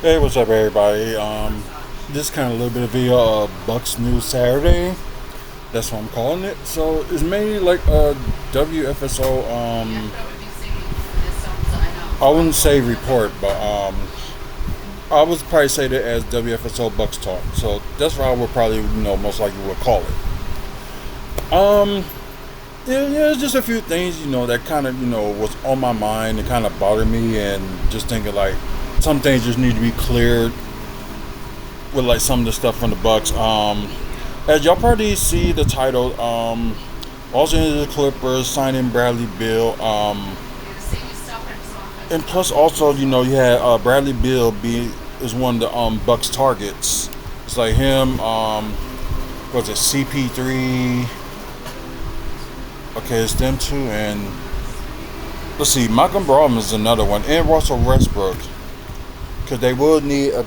Hey, what's up, everybody? This kind of a little bit of video of Bucks News Saturday. That's what I'm calling it. So it's mainly like a WFSO. I wouldn't say report, but I would probably say that as WFSO Bucks talk. So that's what I would probably most likely would call it. Yeah, it's just a few things that kind of was on my mind and kind of bothered me, and just thinking like some things just need to be cleared with like some of the stuff from the Bucks. As y'all probably see the title, Los Angeles Clippers signing Bradley Beal, and plus also you had Bradley Beal is one of the Bucks targets. It's like him, was it CP3? Okay, it's them two, and let's see, Malcolm Brogdon is another one, and Russell Westbrook, because they will need a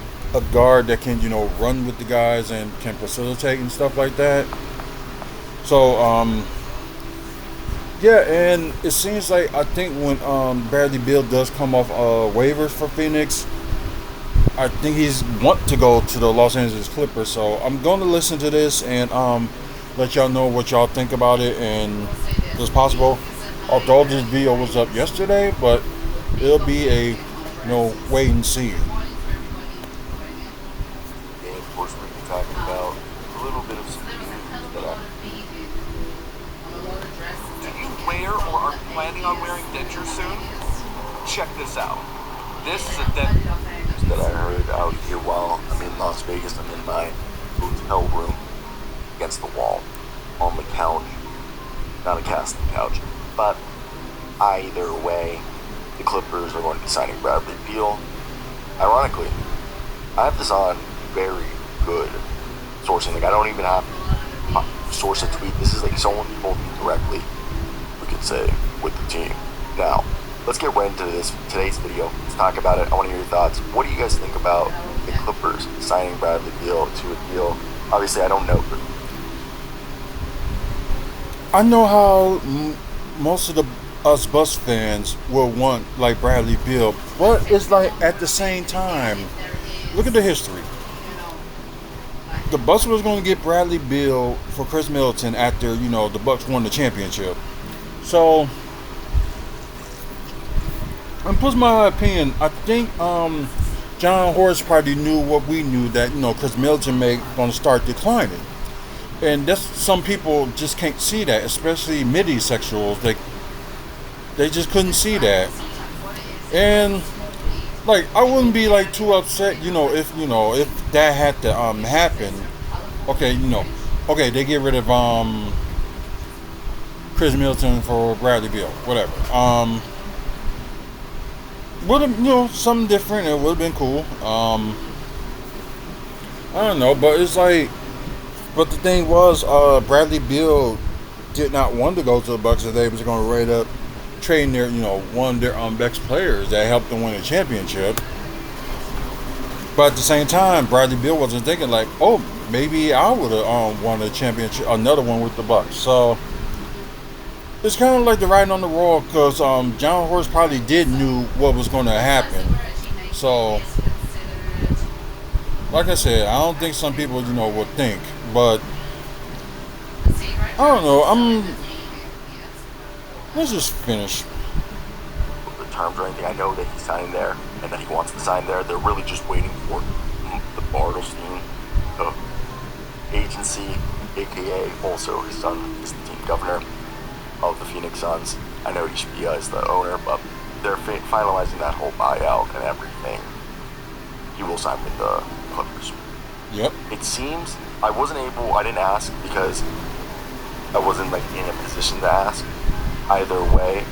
guard that can run with the guys and can facilitate and stuff like that. So yeah, and it seems like I think when Bradley Beal does come off waivers for Phoenix, I think he's want to go to the Los Angeles Clippers. So I'm going to listen to this and let y'all know what y'all think about it, and if it's possible, although this video was up yesterday, but it'll be a wait and see. And of course, we're going to be talking about a little bit of some news that do you wear or are planning on wearing dentures soon? Check this out. This is a dentures that I heard out here while I'm in Las Vegas. I'm in my hotel room against the wall on the couch. Not a casting couch, but either way, the Clippers are going to be signing Bradley Beal. Ironically, I have this on very good sourcing. Like, I don't even have to source a tweet. This is like someone told me directly, we could say, with the team. Now, let's get right into today's video. Let's talk about it. I want to hear your thoughts. What do you guys think about the Clippers signing Bradley Beal to a deal? Obviously, I don't know, but I know how most of us Bucks fans will want like Bradley Beal, but it's like at the same time, look at the history. The Bucks was going to get Bradley Beal for Chris Middleton after the Bucks won the championship. So, and plus my opinion, I think John Horst probably knew what we knew, that Chris Middleton may going to start declining. And that's, some people just can't see that, especially midi-sexuals. They just couldn't see that. And like, I wouldn't be like too upset, if that had to happen. Okay, they get rid of Chris Middleton for Bradley Beal, whatever. Would have something different. It would have been cool. I don't know, but it's like. But the thing was, Bradley Beal did not want to go to the Bucks if they was going to rate up trading their, one of their best players that helped them win a championship. But at the same time, Bradley Beal wasn't thinking like, oh, maybe I would have won a championship, another one with the Bucks. So it's kind of like the writing on the wall, because John Horst probably did knew what was going to happen. So, like I said, I don't think some people would think. But I don't know. Let's just finish. the terms or anything, I know that he's signing there and that he wants to sign there. They're really just waiting for the Bartelstein agency, aka also his son is the team governor of the Phoenix Suns. I know HBI is the owner, but they're finalizing that whole buyout and everything. He will sign with the Clippers. Yep. It seems I didn't ask because I wasn't like in a position to ask either way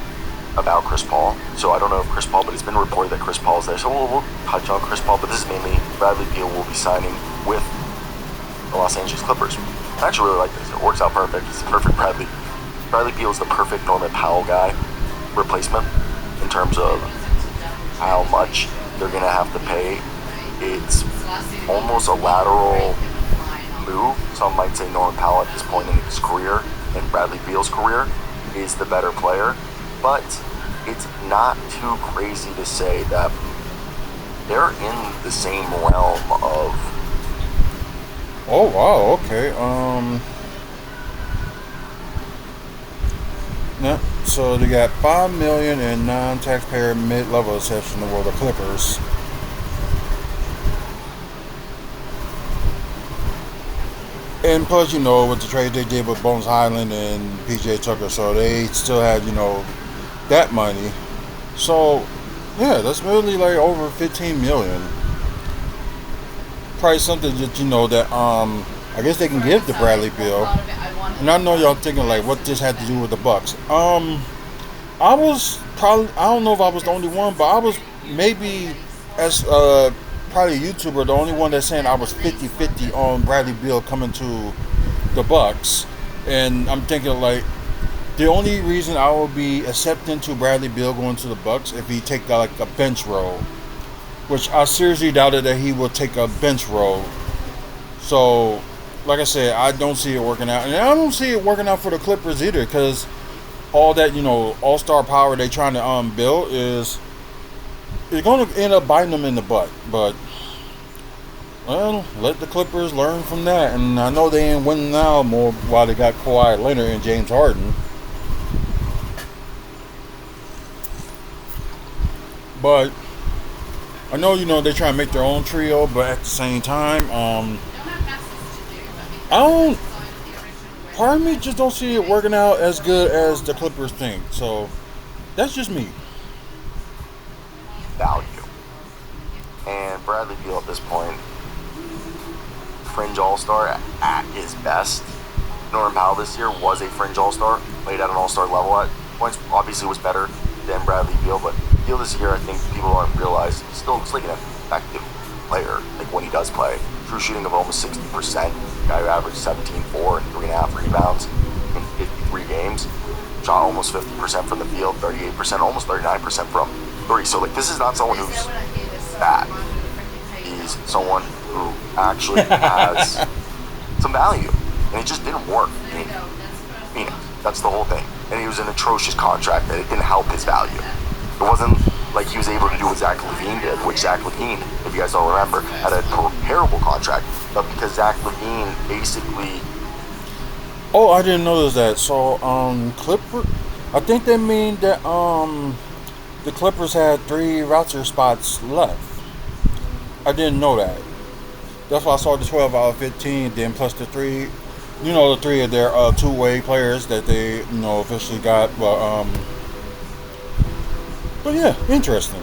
about Chris Paul. So I don't know if Chris Paul, but it's been reported that Chris Paul is there. So we'll touch on Chris Paul, but this is mainly Bradley Beal will be signing with the Los Angeles Clippers. I actually really like this. It works out perfect. It's perfect Bradley. Bradley Beal is the perfect Norman Powell guy replacement in terms of how much they're going to have to pay. It's almost a lateral move. Some might say Norman Powell at this point in his career and Bradley Beal's career is the better player, but it's not too crazy to say that they're in the same realm of. Oh wow, okay. Yeah. So they got 5 million in non-taxpayer mid-level assets in the world of Clippers. And plus, with the trade they did with Bones Highland and PJ Tucker, so they still had, that money. So, yeah, that's really like over 15 million. Probably something that I guess they can give to Bradley Beal. And I know y'all thinking like, what this had to do with the Bucks. I was probably, I don't know if I was the only one, but I was maybe as probably a YouTuber, the only one that's saying I was 50-50 on Bradley Beal coming to the Bucks. And I'm thinking like, the only reason I will be accepting to Bradley Beal going to the Bucks if he take like a bench role, which I seriously doubted that he would take a bench role. So, like I said, I don't see it working out, and I don't see it working out for the Clippers either, because all that all-star power they trying to build is going to end up biting them in the butt. But well, let the Clippers learn from that, and I know they ain't winning now more while they got Kawhi Leonard and James Harden. But I know they try to make their own trio, but at the same time, I don't. Part of me just don't see it working out as good as the Clippers think. So that's just me. Value. And Bradley Beal at this point, fringe all-star at his best. Norman Powell this year was a fringe all-star, played at an all-star level at points, obviously was better than Bradley Beal, but Beal this year, I think people don't realize, he still looks like an effective player, like when he does play. True shooting of almost 60%, guy who averaged 17-4 and 3.5 rebounds in 53 games. Shot almost 50% from the field, 38%, almost 39% from three. So like, this is not someone who's bad. He's someone who actually has some value, and it just didn't work in Phoenix. That's the whole thing. And he was an atrocious contract that it didn't help his value. It wasn't like he was able to do what Zach LaVine did, which Zach LaVine, if you guys don't remember, had a terrible contract. But because Zach LaVine basically... Oh, I didn't notice that. So, Clipper... I think they mean that, the Clippers had 3 roster spots left. I didn't know that. That's why I saw the 12 out of 15, then plus the 3... the 3 of their two-way players that they, officially got. But yeah, interesting.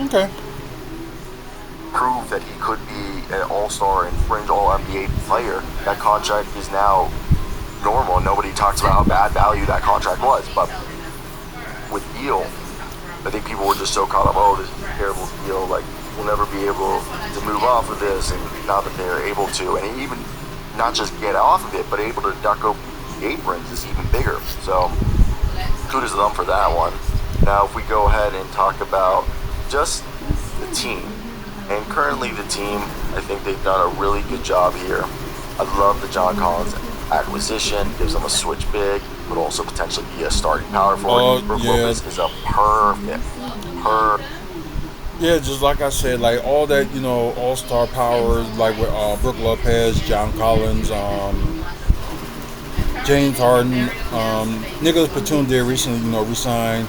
Okay. Prove that he could be an all-star and fringe all-NBA player. That contract is now normal. Nobody talks about how bad value that contract was. But with Beal, I think people were just so caught up, oh, this is a terrible deal. Like, we'll never be able to move off of this. And now that they're able to, and even not just get off of it, but able to duck over the aprons is even bigger. So, kudos to them for that one. Now, if we go ahead and talk about just the team, and currently the team, I think they've done a really good job here. I love the John Collins acquisition. Gives them a switch big, but also potentially be a starting power forward. Brook Lopez is a perfect. Yeah, just like I said, like all that, all-star powers, like with Brook Lopez, John Collins, James Harden, Nicholas Batum did recently, resigned.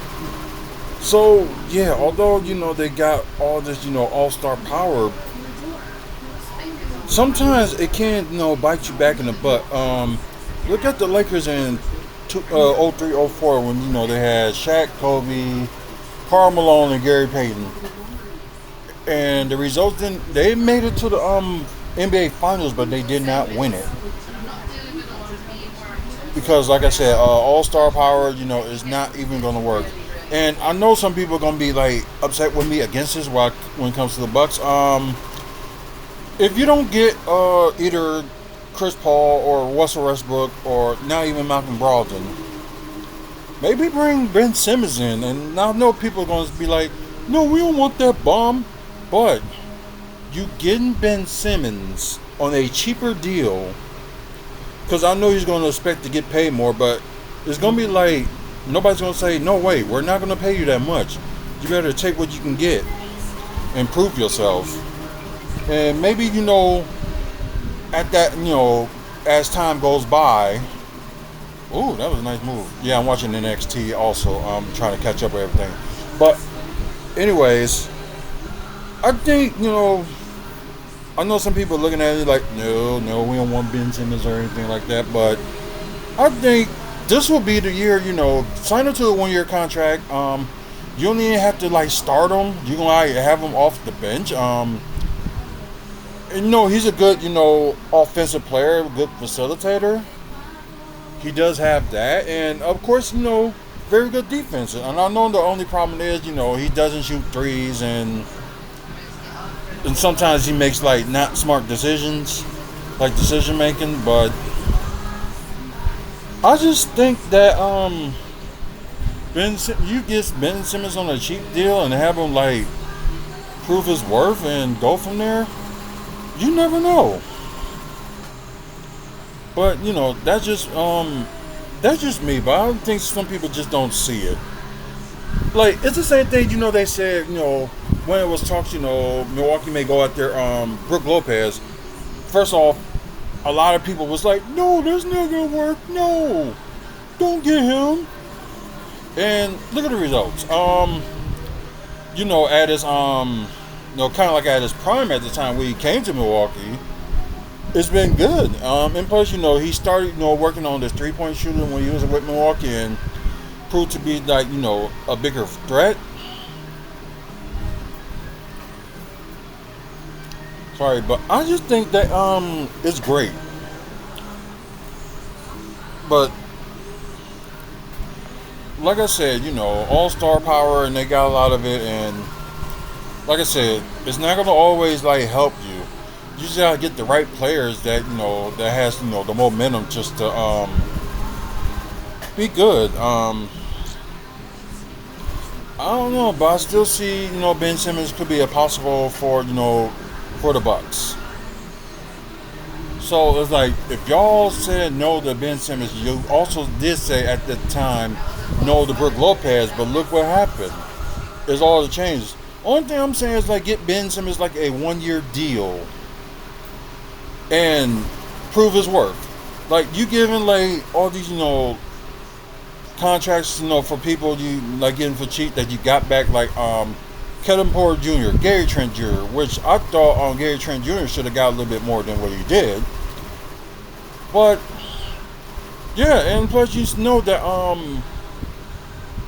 So, yeah, although, they got all this, all-star power, sometimes it can, bite you back in the butt. Look at the Lakers in 03-04 when, they had Shaq, Kobe, Karl Malone, and Gary Payton. And the results they made it to the NBA Finals, but they did not win it. Because, like I said, all-star power, is not even going to work. And I know some people are going to be, like, upset with me against this when it comes to the Bucks. If you don't get either Chris Paul or Russell Westbrook or not even Malcolm Brogdon, maybe bring Ben Simmons in. And I know people are going to be like, no, we don't want that bomb. But you getting Ben Simmons on a cheaper deal, because I know he's going to expect to get paid more, but it's going to be like, nobody's going to say, no way, we're not going to pay you that much. You better take what you can get. improve yourself. And maybe, at that, as time goes by. Ooh, that was a nice move. Yeah, I'm watching NXT also. I'm trying to catch up with everything. But, anyways, I think, I know some people are looking at it like, no, we don't want Ben Simmons or anything like that. But I think this will be the year, sign him to a 1-year contract. You don't even have to, start him. You can, have him off the bench. And, he's a good, offensive player, good facilitator. He does have that. And, of course, very good defense. And I know the only problem is, he doesn't shoot threes. And sometimes he makes, not smart decisions, decision making. But I just think that, you get Ben Simmons on a cheap deal and have him, prove his worth and go from there. You never know. But, that's just me. But I think some people just don't see it. It's the same thing, they said, when it was talks, Milwaukee may go out there, Brook Lopez. First off, a lot of people was like, no, that's not going to work. No, don't get him. And look at the results. At his, kind of like at his prime at the time when he came to Milwaukee, it's been good. And plus, he started, working on this 3-point shooting when he was with Milwaukee and proved to be a bigger threat. Sorry, but I just think that it's great. But like I said, all-star power, and they got a lot of it, and like I said, it's not going to always, help you. You just got to get the right players that, that has, the momentum just to be good. I don't know, but I still see, Ben Simmons could be a possible for the Bucks. So it's if y'all said no to Ben Simmons, you also did say at the time no to Brook Lopez, but look what happened. It's all the changes. Only thing I'm saying is get Ben Simmons a 1-year deal and prove his worth. You giving all these contracts for people you getting for cheap that you got back Kevin Porter Jr., Gary Trent Jr., which I thought Gary Trent Jr. should have got a little bit more than what he did. But yeah, and plus you know that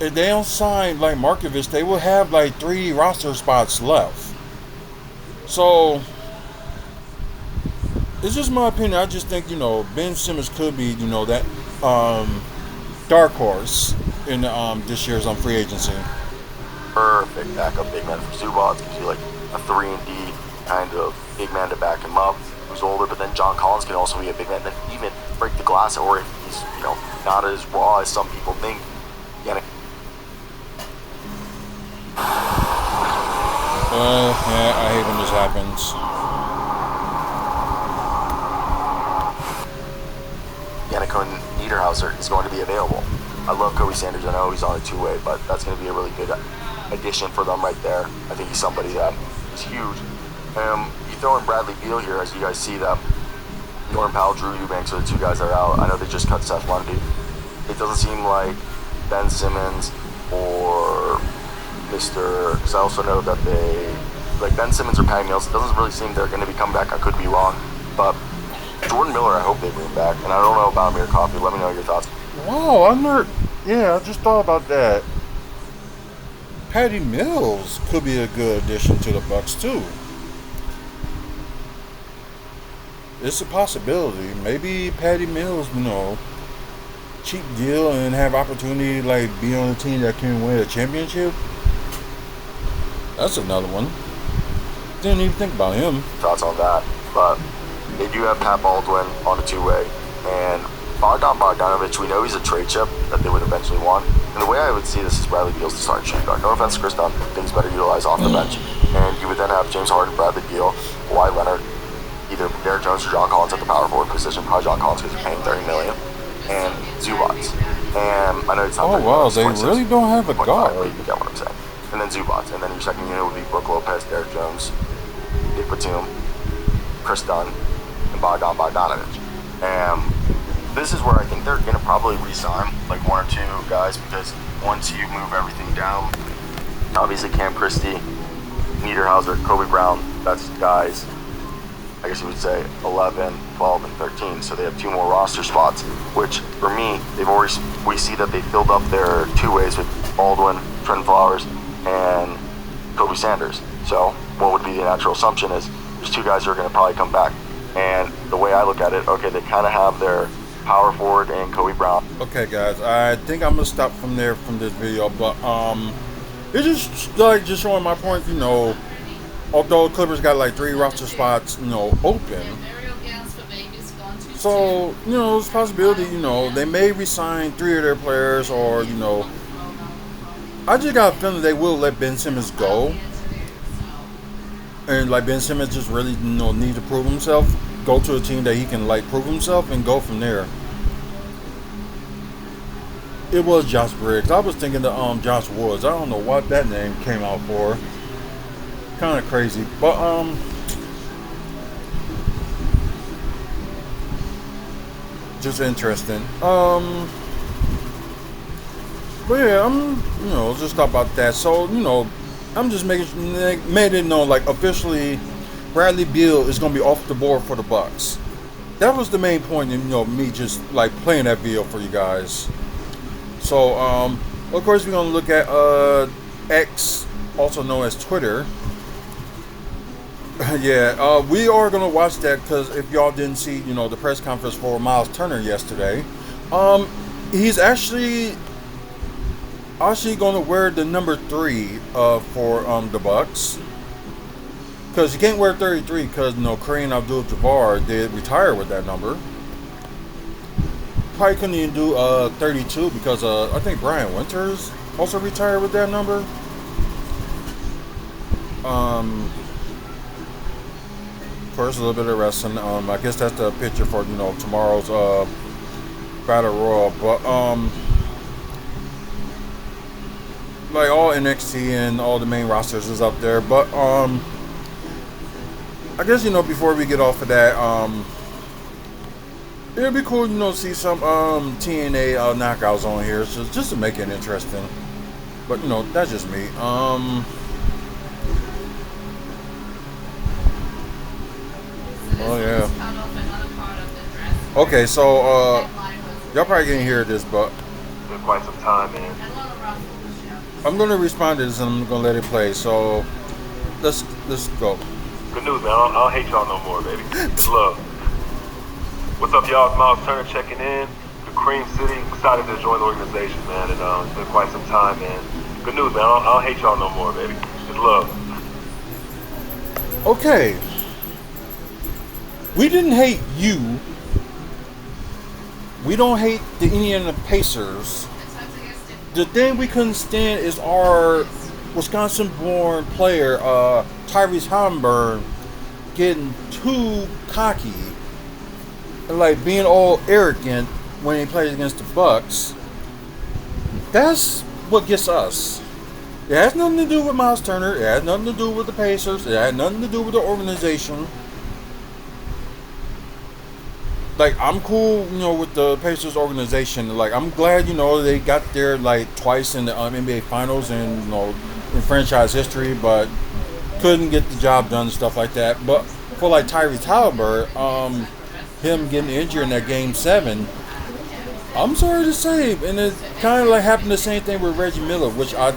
if they don't sign Markovich, they will have 3 roster spots left. So it's just my opinion. I just think Ben Simmons could be that dark horse in this year's free agency. Perfect backup big man for Zubats. Gives you a 3-and-D kind of big man to back him up, who's older. But then John Collins can also be a big man that even break the glass, or if he's not as raw as some people think. Yeah, I hate when this happens. Yannick Niederhauser is going to be available. I love Kobe Sanders. I know he's on a 2-way, but that's going to be a really good addition for them right there. I think he's somebody that is huge. You throw in Bradley Beal here, as you guys see that Norman Powell, Drew Eubanks are the 2 guys that are out. I know they just cut Seth Lundy. It doesn't seem like Ben Simmons or because I also know that they, Ben Simmons or Patty Mills, it doesn't really seem they're going to be coming back. I could be wrong. But Jordan Miller, I hope they bring back. And I don't know about Amir Coffey. Let me know your thoughts. Wow, I just thought about that. Patty Mills could be a good addition to the Bucks too. It's a possibility. Maybe Patty Mills, cheap deal and have opportunity be on a team that can win a championship. That's another one. Didn't even think about him. Thoughts on that? But they do have Pat Baldwin on a 2-way, and Bogdanovich, we know he's a trade chip that they would eventually want. And the way I would see this is Bradley Beal's the starting shooting guard. No offense to Chris Dunn, things better utilized off the bench. And you would then have James Harden, Bradley Beal, Kawhi Leonard, either Derek Jones or John Collins at the power forward position. Probably John Collins because you're paying $30 million. And Zubats. And I know it's not. Oh wow, they really don't have a guard. You get what I'm saying. and then Zubats. And then your second unit would be Brook Lopez, Derek Jones, Nick Batum, Chris Dunn, and Bogdan Bogdanovic. And this is where I think they're going to probably re-sign like one or two guys, because once you move everything down, obviously Cam Christie, Niederhauser, Kobe Brown, that's guys, I guess you would say 11, 12, and 13. So they have 2 more roster spots, which for me, we see that they filled up their 2-ways with Baldwin, Trent Flowers, and Kobe Sanders. So what would be the natural assumption is there's 2 guys who are going to probably come back. And the way I look at it, okay, they kind of have their power forward and Kobe Brown. Okay, guys, I think I'm gonna stop from there from this video, but it's just like just showing my point. Although Clippers got like 3 roster spots, open. So it's a possibility. They may resign 3 of their players, or I just got a feeling they will let Ben Simmons go. And like Ben Simmons just really need to prove himself, go to a team that he can like prove himself and go from there. It was Josh Briggs. I was thinking of Josh Woods. I don't know what that name came out for. Kind of crazy, but just interesting. But yeah, I'm just talk about that. So I'm just made it known, like, officially Bradley Beal is going to be off the board for the Bucks. That was the main point in me just like playing that video for you guys. So of course we're going to look at X, also known as Twitter. Yeah, we are going to watch that, because if y'all didn't see the press conference for Miles Turner yesterday, he's actually going to wear the number 3 for the Bucks, because he can't wear 33 because Kareem Abdul-Jabbar did retire with that number. Probably couldn't even do 32 because I think Brian Winters also retired with that number. Of course, a little bit of wrestling. I guess that's the picture for tomorrow's Battle Royal, but like all NXT and all the main rosters is up there. But I guess before we get off of that, it'd be cool to see some TNA knockouts on here, so just to make it interesting. But that's just me. Oh yeah. Okay, so y'all probably can't hear this, but Been quite some time, man. I'm gonna respond to this and I'm gonna let it play. So let's go. Good news, man. I don't hate y'all no more, baby. Good love. What's up, y'all? It's Miles Turner checking in. The Cream City, excited to join the organization, man. And it's been quite some time, man. Good news, man. I don't hate y'all no more, baby. Good love. Okay. We didn't hate you. We don't hate the Indiana Pacers. The thing we couldn't stand is our Wisconsin-born player, Tyrese Halliburton, getting too cocky and like being all arrogant when he plays against the Bucks. That's what gets us. It has nothing to do with Miles Turner. It has nothing to do with the Pacers. It has nothing to do with the organization. Like, I'm cool, with the Pacers organization. Like, I'm glad, they got there like twice in the NBA Finals and in franchise history, but couldn't get the job done and stuff like that. But for like Tyrese Halliburton, him getting injured in that Game 7, I'm sorry to say, and it kind of like happened the same thing with Reggie Miller, which I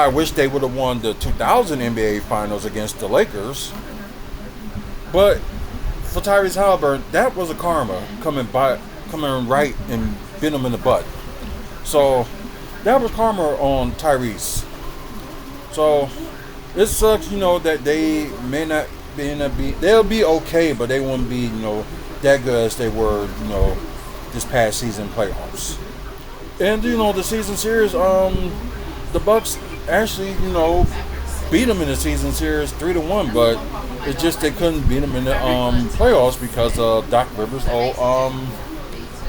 wish they would have won the 2000 NBA Finals against the Lakers. But for Tyrese Halliburton, that was a karma coming right and bit him in the butt. So that was karma on Tyrese. So it sucks, that they may not be. They'll be okay, but they won't be, that good as they were, this past season playoffs. And the season series, the Bucks actually, beat them in the season series 3-1, but it's just they couldn't beat them in the playoffs because of Doc Rivers'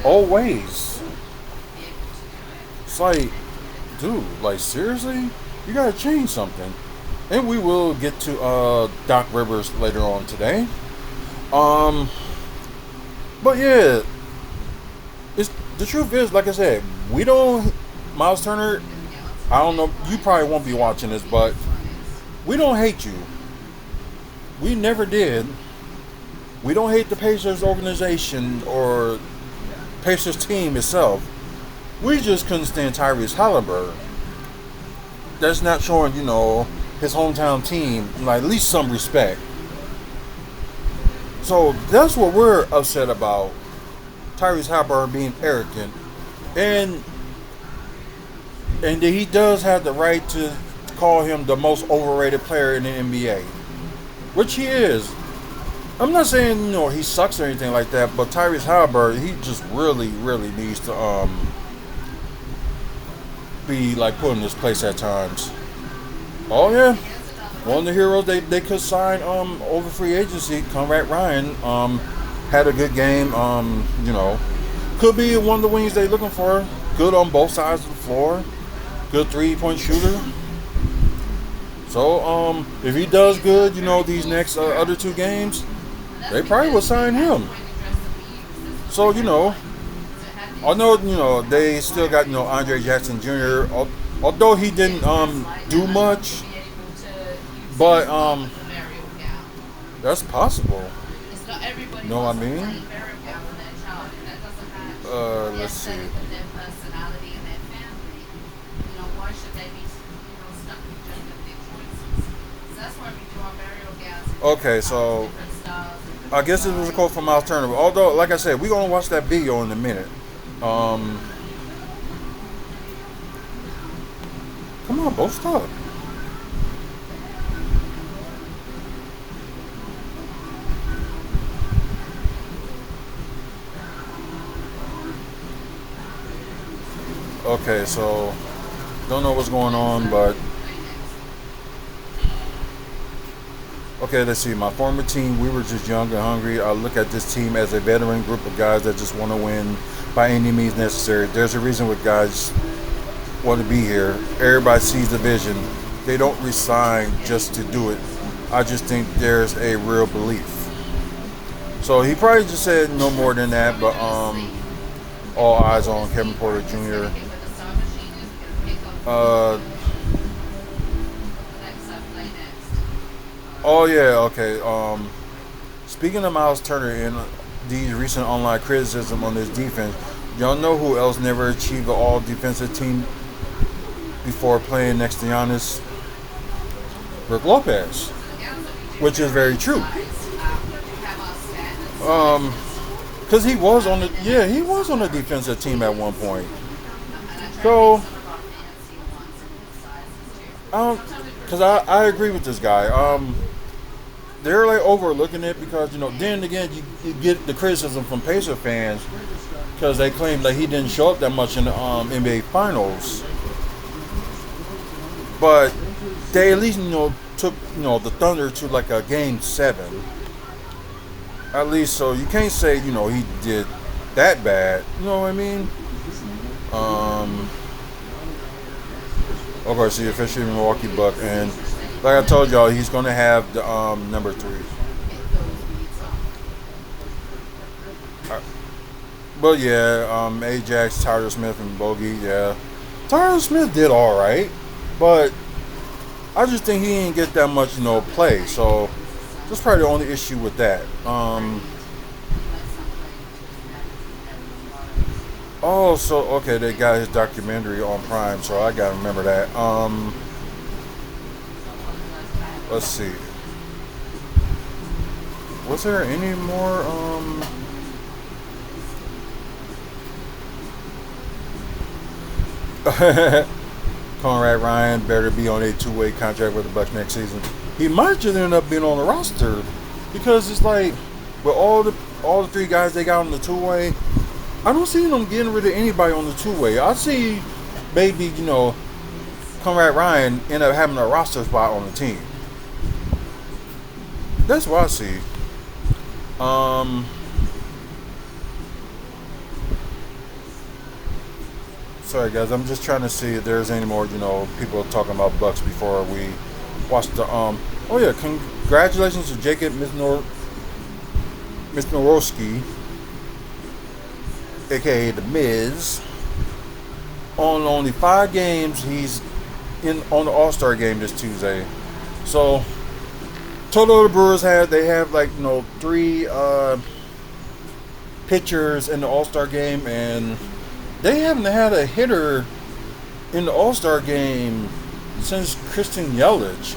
old ways. It's like, dude, like seriously, You got to change something. And we will get to Doc Rivers later on today. Um, but yeah, it's the truth is, like I said, we don't. Miles Turner, I don't know. You probably won't be watching this, but we don't hate you. We never did. We don't hate the Pacers organization or Pacers team itself. We just couldn't stand Tyrese Halliburton. That's not showing, his hometown team like at least some respect. So that's what we're upset about. Tyrese Halliburton being arrogant, and he does have the right to call him the most overrated player in the NBA, which he is. I'm not saying he sucks or anything like that, but Tyrese Halliburton, he just really, really needs to be like put in this place at times. Oh yeah, one of the heroes they could sign over free agency, Conrad Ryan, had a good game. Could be one of the wings they're looking for. Good on both sides of the floor. Good 3-point shooter. So if he does good, these next other two games, they probably will sign him. So I know they still got Andre Jackson Jr. Although he didn't do much, but that's possible. You know what I mean? Let's see. Okay, so I guess it was a quote from Miles Turner. Although, like I said, we're gonna watch that video in a minute. Come on, both stop. Okay, so don't know what's going on, but okay, let's see. My former team, we were just young and hungry. I look at this team as a veteran group of guys that just want to win by any means necessary. There's a reason why guys want to be here. Everybody sees the vision. They don't resign just to do it. I just think there's a real belief. So he probably just said no more than that, but all eyes on Kevin Porter Jr. Oh yeah, okay. Speaking of Miles Turner and these recent online criticism on his defense, y'all know who else never achieved an all defensive team before playing next to Giannis? Brook Lopez, which is very true. Because he was on the defensive team at one point. So, because I agree with this guy. They're like overlooking it because then again you get the criticism from Pacer fans because they claim that he didn't show up that much in the NBA Finals, but they at least took the Thunder to like a Game 7 at least, so you can't say he did that bad. You know what I mean? Of course, he officially Milwaukee Bucks, and like I told y'all, he's gonna have the number 3. But yeah, Ajax, Tyler Smith, and Bogey. Yeah, Tyler Smith did all right, but I just think he didn't get that much play. So that's probably the only issue with that. Oh, so okay, they got his documentary on Prime, so I gotta remember that. Let's see. Was there any more? Conrad Ryan better be on a 2-way contract with the Bucks next season. He might just end up being on the roster because it's like with all the 3 guys they got on the 2-way. I don't see them getting rid of anybody on the 2-way. I see maybe, Conrad Ryan end up having a roster spot on the team. That's what I see. Sorry guys, I'm just trying to see if there's any more, people talking about Bucks before we watch the oh yeah, congratulations to Jacob Misnowski, aka the Miz. On only 5 games, he's in on the All-Star game this Tuesday. So total the Brewers have like 3 pitchers in the All-Star game, and they haven't had a hitter in the All-Star game since Christian Yelich,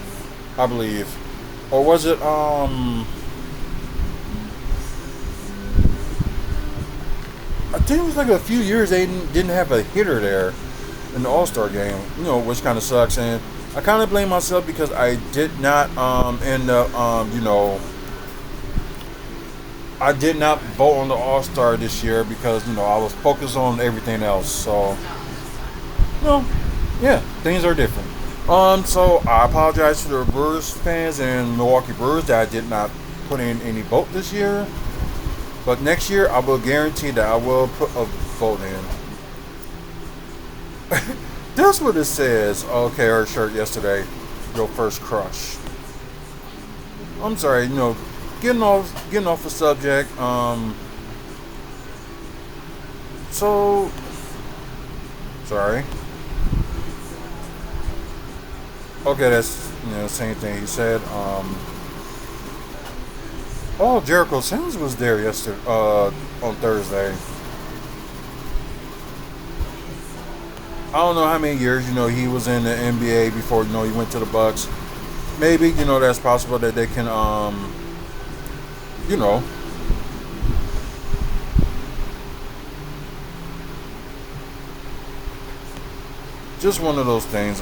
I believe. Or was it I think it was like a few years they didn't have a hitter there in the All-Star game, which kind of sucks. And I kind of blame myself because I did not end up I did not vote on the All-Star this year because I was focused on everything else. So yeah, things are different. So I apologize to the Brewers fans and Milwaukee Brewers that I did not put in any vote this year. But next year, I will guarantee that I will put a vote in. That's what it says. Okay, our shirt yesterday. Your first crush. I'm sorry, getting off the subject. So sorry. Okay, that's same thing he said. Oh, Jericho Sims was there yesterday, on Thursday. I don't know how many years, he was in the NBA before, he went to the Bucks. Maybe, that's possible that they can, just one of those things.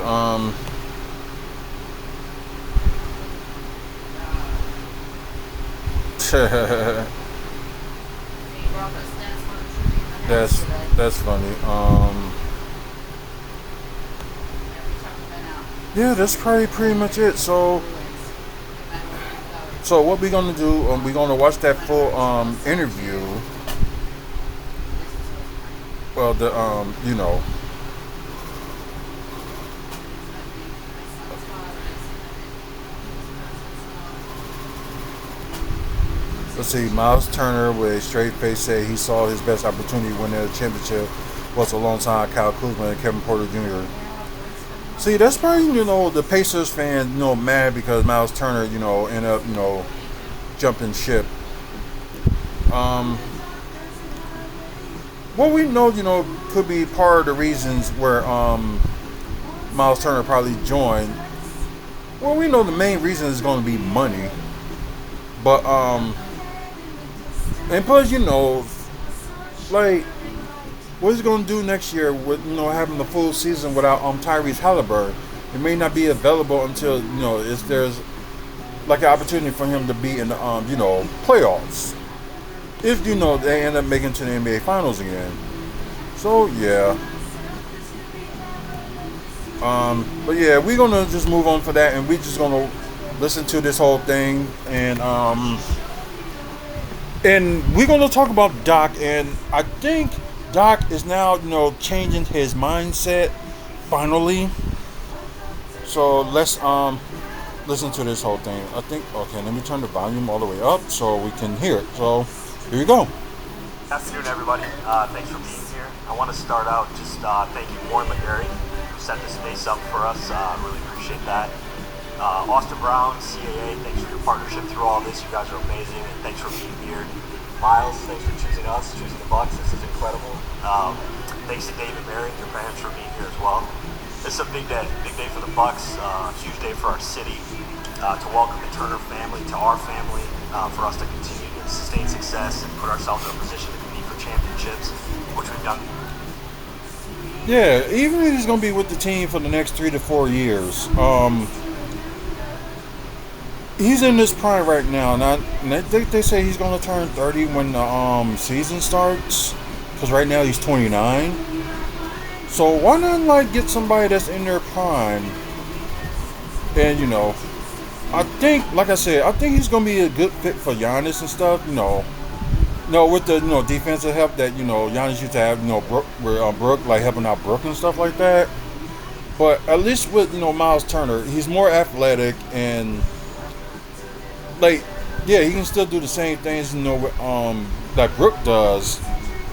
That's funny. Yeah, that's probably pretty much it. So what we're gonna do? We're gonna watch that full interview. Well, let's see, Miles Turner with a straight face said he saw his best opportunity to win the championship was alongside Kyle Kuzma and Kevin Porter Jr. See, that's probably, the Pacers fan, mad because Miles Turner, ended up, jumping ship. What we know, could be part of the reasons where Miles Turner probably joined. Well, we know the main reason is going to be money. But, and plus, like, what he's going to do next year with, having the full season without Tyrese Halliburton? It may not be available until, if there's, like, an opportunity for him to be in the, playoffs. If, they end up making it to the NBA Finals again. So, yeah. But, yeah, we're going to just move on for that, and we're just going to listen to this whole thing, and we're going to talk about Doc, and I think Doc is now, changing his mindset, finally. So let's listen to this whole thing. I think, okay, let me turn the volume all the way up so we can hear it. So here you go. Good afternoon, everybody. Thanks for being here. I want to start out just thanking Warren McGarry who set this space up for us. Really appreciate that. Austin Brown, CAA, thanks for your partnership through all this. You guys are amazing, and thanks for being here. Miles, thanks for choosing us, choosing the Bucks. This is incredible. Thanks to David Barry, your parents, for being here as well. This is a big day for the Bucks. Huge day for our city. To welcome the Turner family to our family, for us to continue to sustain success and put ourselves in a position to compete for championships, which we've done. Yeah, even if he's going to be with the team for the next 3 to 4 years, he's in this prime right now, and they say he's going to turn 30 when the season starts, because right now he's 29. So why not get somebody that's in their prime? And I think, like I said, I think he's going to be a good fit for Giannis and stuff. No, with the defensive help that Giannis used to have, Brook like helping out Brook and stuff like that. But at least with Miles Turner, he's more athletic and like yeah, he can still do the same things that Brook does.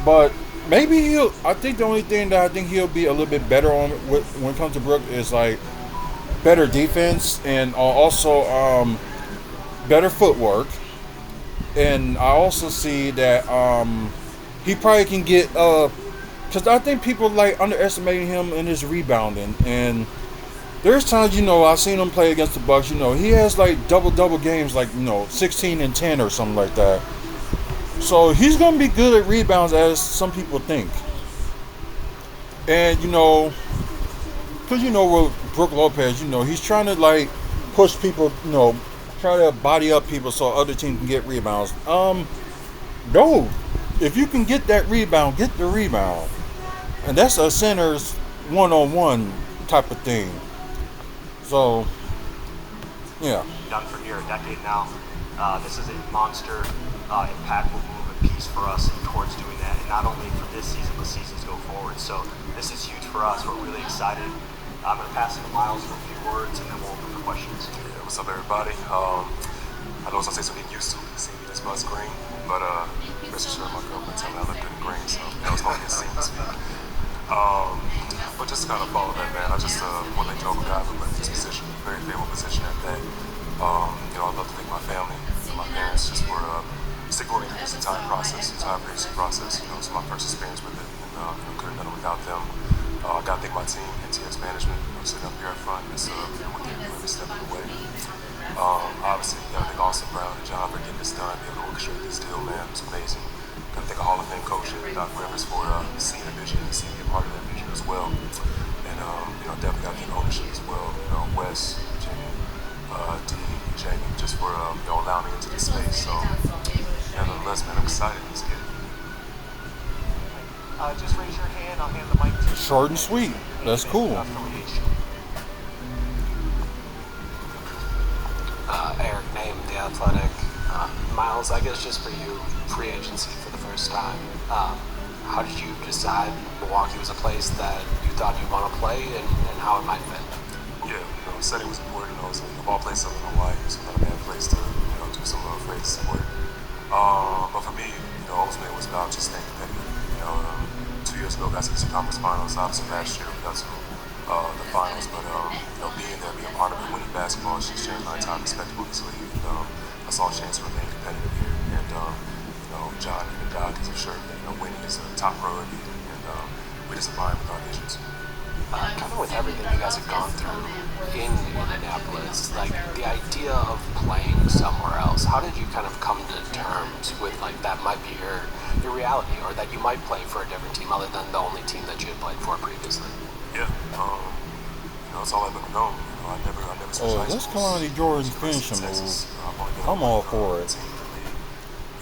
But maybe he'll. I think the only thing that I think he'll be a little bit better on when it comes to Brook is like better defense and also better footwork. And I also see that he probably can get because I think people like underestimating him in his rebounding. And there's times I've seen him play against the Bucks. He has like double games, like 16 and 10 or something like that. So he's gonna be good at rebounds as some people think. And because with Brook Lopez, he's trying to like push people, try to body up people so other teams can get rebounds. No, if you can get that rebound, get the rebound, and that's a center's one-on-one type of thing. So, yeah. Done for near a decade now. This is a monster, impactful move and piece for us towards doing that, and not only for this season, but seasons go forward. So this is huge for us. We're really excited. I'm going to pass it to Miles for a few words, and then we'll open for questions. Yeah, what's up, everybody? I know something to get used to seeing this bus green, but rest assured my girlfriend tell me I look good in green, so that was going to be a seamless speak. But just to kind of follow that, man, I just one thing Joe guy, but this position, very favorable position at that. I'd love to thank my family and my parents just for sticking with me through this entire process, entire pregnancy process. It's my first experience with it, and couldn't have done it without them. I got to thank my team, NTS management, sitting up here up front, it's with me every step of the way. Obviously, got to thank Austin Brown and John for getting this done, being able to orchestrate this deal, man. It's amazing. Got to thank a Hall of Fame coach, Doc Rivers, for seeing the vision and seeing me a part of that vision as well. And definitely got to thank ownership as well. Wes, Virginia, D, Jamie, just for allowing me into this space. So, nonetheless, man, I'm excited. Let's get it. Just raise your hand. I'll hand the mic to you. Short and sweet. That's cool. Eric Name, The Athletic. Miles, I guess just for you, free agency for the first time. How did you decide Milwaukee was a place that you thought you'd want to play and how it might fit? Yeah, setting was important. It was of all places in Hawaii, so not a bad place to do some free agency work. But for me, ultimately it was about just staying competitive. 2 years ago, got to the conference finals. Obviously, last year we got to the finals, but being there, being part of it, winning basketball, it's just changed my entire perspective of this league. I saw a chance to remain competitive here, and John and Doc is assured that winning is a top priority, and we just align with our visions. Kind of with everything you guys have gone through in Indianapolis, like the idea of playing somewhere else, how did you kind of come to terms with like that might be your reality, or that you might play for a different team other than the only team that you had played for previously? Yeah, it's all I've ever known. I never That's Kalani Jordan's finishing move. I'm all for it.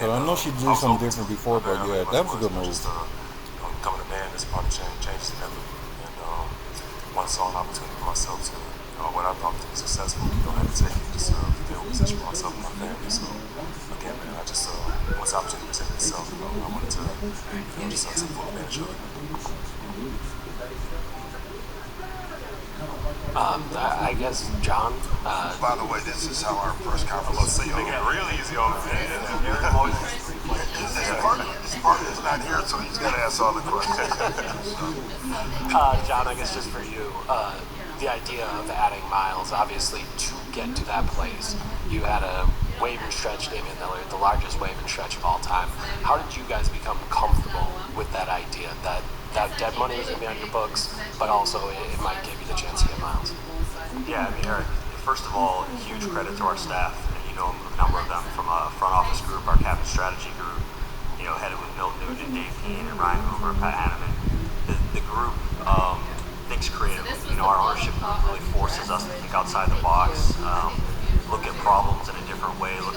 But I know she did something different before, but yeah, that was a good move. Becoming a man is part of change together. And once I saw an opportunity for myself to, what I thought to be successful, I had to take it, just feel a position for myself and my family. So, again, man, I just, once the opportunity presented itself, I wanted to, just take full advantage of it. I guess, John. By the way, this is how our press conference is. They get real easy on me. This part is not here, so he's got to ask all the questions. John, I guess just for you, the idea of adding Miles, obviously, to get to that place, you had a wave and stretch, Damian Lillard, the largest wave and stretch of all time. How did you guys become comfortable with that idea that dead money was going to be on your books, but also it might give you the chance to get Miles? Yeah, Eric, first of all, huge credit to our staff, and a number of them from a front office group, our cap and strategy group, headed with Milton Nugent, Dave Keane, and Ryan Hoover, Pat Hanneman. The group thinks creatively. Our ownership group really forces us to think outside the box, look at problems in a different way, look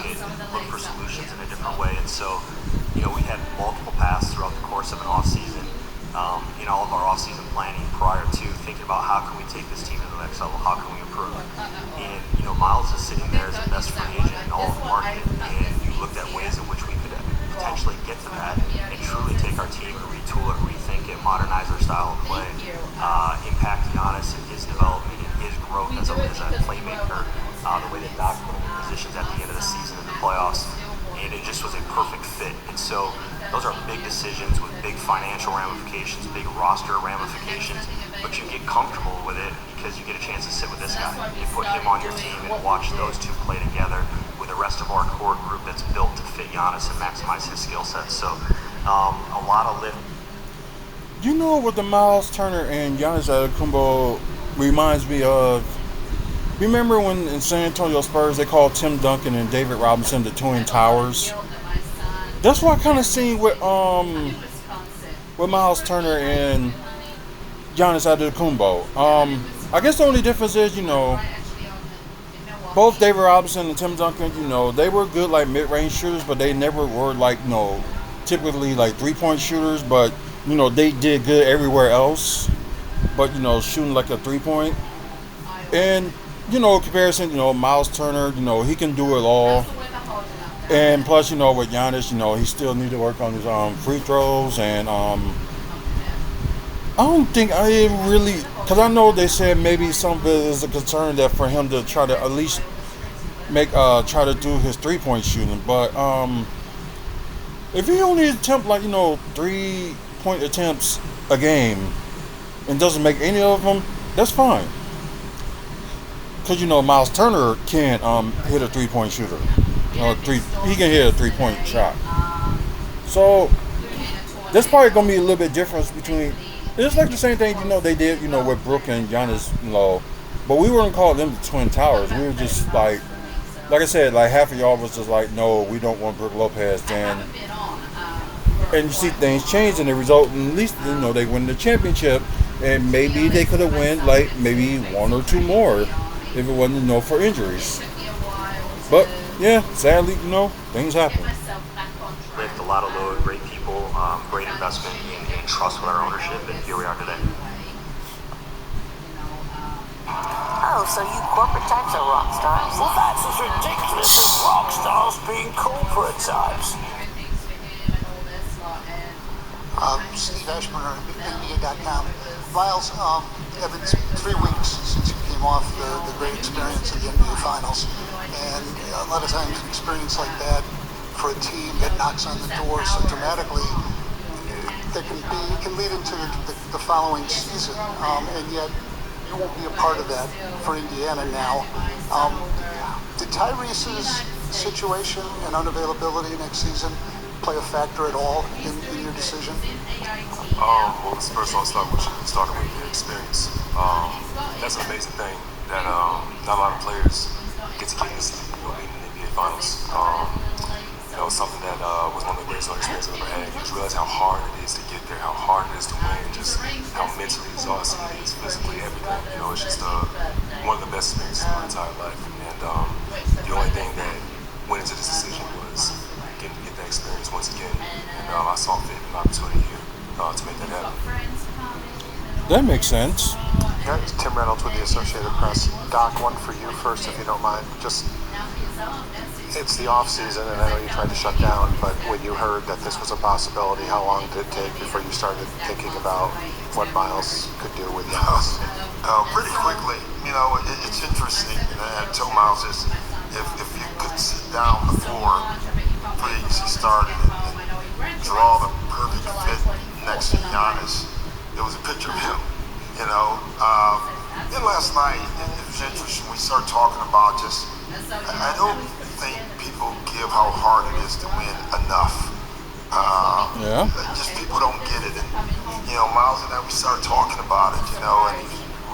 for solutions in a different way. And so, we had multiple paths throughout the course of an off season. All of our off-season planning prior to thinking about how can we take this team to the next level, how can we improve. And, Miles is sitting there as the best free agent in all of the market, and you looked at ways in which we could potentially get to our team and retool it, rethink it, modernize our style of play, impact Giannis and his development and his growth as a playmaker, the way that Doc put him in positions at the end of the season in the playoffs, and it just was a perfect fit. And so those are big decisions with big financial ramifications, big roster ramifications, but you get comfortable with it because you get a chance to sit with this guy. You put him on your team and watch those two play together with the rest of our core group that's built to fit Giannis and maximize his skill set. So a lot of lift. You know what the Miles Turner and Giannis Antetokounmpo reminds me of? Remember when in San Antonio Spurs they called Tim Duncan and David Robinson the Twin Towers? That's what I kind of seen with Miles Turner and Giannis Antetokounmpo. I guess the only difference is, both David Robinson and Tim Duncan, they were good like mid-range shooters, but they never were like, typically like three-point shooters, but, they did good everywhere else. But, shooting like a three-point. And, comparison, Miles Turner, he can do it all. And plus, with Giannis, he still need to work on his free throws. And I don't think I really, because I know they said maybe some of it is a concern that for him to try to at least try to do his 3-point shooting. But if he only attempt 3-point attempts a game and doesn't make any of them, that's fine. Because Miles Turner can't hit a 3-point shooter. He can hit a 3-point shot. So there's probably gonna be a little bit difference between. It's like the same thing they did with Brook and Giannis, but we wouldn't call them the Twin Towers. We were just like I said, like half of y'all was just like, no, we don't want Brook Lopez. Then and you see things change, and the result, at least they win the championship, and maybe they could have won like maybe one or two more if it wasn't for injuries. But yeah, sadly, things happen. Lift a lot of load, great people, great investment and trust with our ownership, and here we are today. Oh, so you corporate types are rock stars? Well, that's as ridiculous as rock stars being corporate types. Steve Ashburner, BigNedia.com. Miles, it's 3 weeks since you came off the great experience of the NBA Finals. And a lot of times an experience like that for a team that knocks on the door so dramatically, that can lead into the following season. And yet you won't be a part of that for Indiana now. Did Tyrese's situation and unavailability next season play a factor at all in your decision? Well, first I'll start with the experience. That's an amazing thing that not a lot of players get to keep this in the NBA Finals. Something that was one of the greatest experiences I've ever had. You just realize how hard it is to get there, how hard it is to win, just how mentally exhausting it is, physically, everything. It's just one of the best experiences of my entire life. And the only thing that went into this decision was getting to get that experience once again. And I saw fit an opportunity here to make that happen. That makes sense. Yeah, Tim Reynolds with the Associated Press. Doc, one for you first, if you don't mind. It's the off season, and I know you tried to shut down, but when you heard that this was a possibility, how long did it take before you started thinking about what Miles could do with Giannis? Pretty quickly. It's interesting. I told Miles this: if you could sit down before free agency started and draw the perfect fit next to Giannis, there was a picture of him. Then last night, it was interesting. We started talking about just. I don't think people give how hard it is to win enough. Just people don't get it. And, Miles and I, we started talking about it, and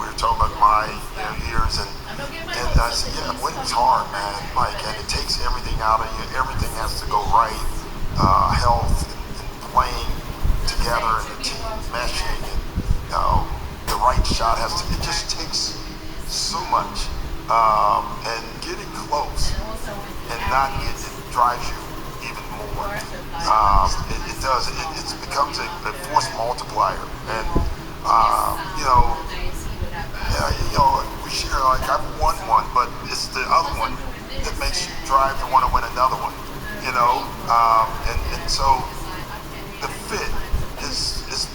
we were talking about my years, and I said, yeah, winning's hard, man. And it takes everything out of you. Everything has to go right. Health and playing together and the team meshing, and, the right shot it just takes so much. And getting close and not getting it drives you even more. It does. It becomes a force multiplier. And we share I've won one, but it's the other one that makes you drive to want to win another one. And so the fit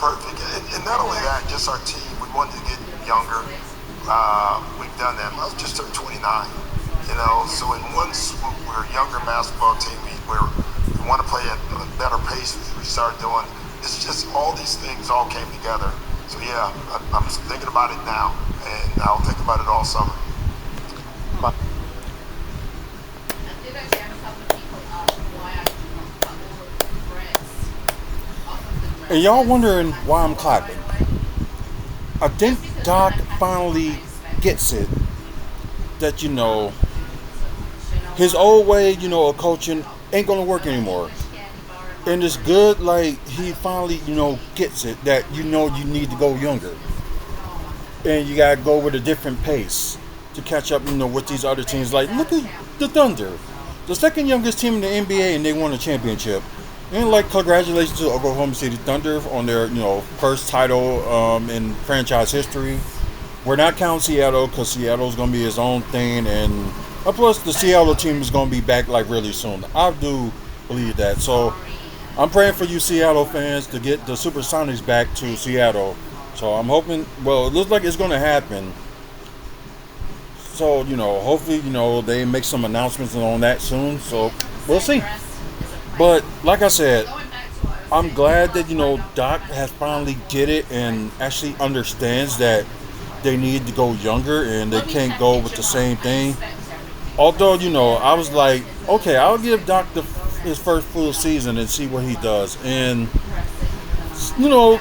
perfect. And not only that, just our team. We wanted to get younger. We've done that. I just turned 29. You know, so in one swoop, we're a younger basketball team. We want to play at a better pace. We started doing. It's just all these things all came together. So yeah, I'm thinking about it now, and I'll think about it all summer. And y'all wondering why I'm clapping. I think Doc finally gets it that, his old way, of coaching ain't gonna work anymore. And it's good, like, he finally, gets it that, you need to go younger. And you gotta go with a different pace to catch up, with these other teams. Like, look at the Thunder. The second youngest team in the NBA, and they won a championship. And, like, congratulations to Oklahoma City Thunder on their, first title in franchise history. We're not counting Seattle because Seattle's going to be its own thing. And plus, the Seattle team is going to be back, like, really soon. I do believe that. So, I'm praying for you Seattle fans to get the Supersonics back to Seattle. So, I'm hoping, well, it looks like it's going to happen. So, hopefully, they make some announcements on that soon. So, we'll see. But like I said, I'm glad that Doc has finally get it and actually understands that they need to go younger and they can't go with the same thing. Although I was like, okay, I'll give Doc his first full season and see what he does. And a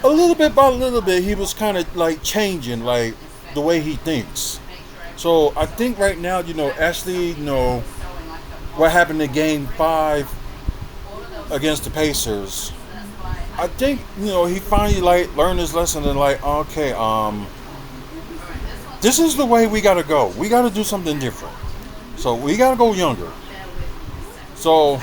little bit by little bit, he was kind of like changing like the way he thinks. So I think right now, actually, what happened in Game 5 against the Pacers, I think, he finally, like, learned his lesson and, like, okay, this is the way we got to go. We got to do something different. So, we got to go younger. So,